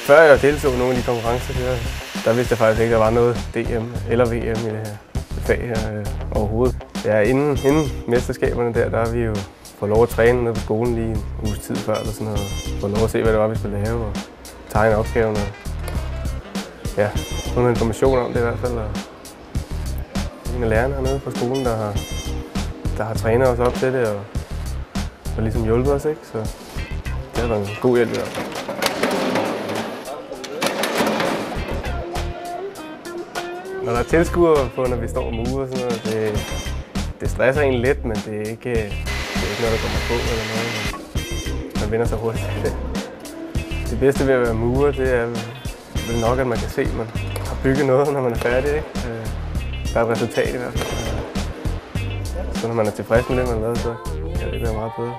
Før jeg deltog i nogle af de konkurrencer, der vidste jeg faktisk ikke, at der var noget DM eller VM i det her fag her overhovedet. Ja, inden mesterskaberne der har vi jo fået lov at træne nede på skolen lige en uges tid før, eller sådan noget. Fået lov at se, hvad det var, vi skulle lave, og tegne opgaven. Og ja, få noget information om det i hvert fald. Og en af lærerne hernede på skolen, der har trænet os op til det, og ligesom hjulpet os, ikke? Så det har været en god hjælp i hvert fald. Når der er tilskuere på, når vi står og murer og sådan noget, det stresser egentlig lidt, men det er ikke noget, der kommer på eller noget. Man vinder så hurtigt. Det bedste ved at være murer, det er vel nok, at man kan se, at man har bygget noget, når man er færdig, ikke? Der er et resultat i hvert fald. Så når man er tilfreds med det, man har lavet, så kan det være meget bedre.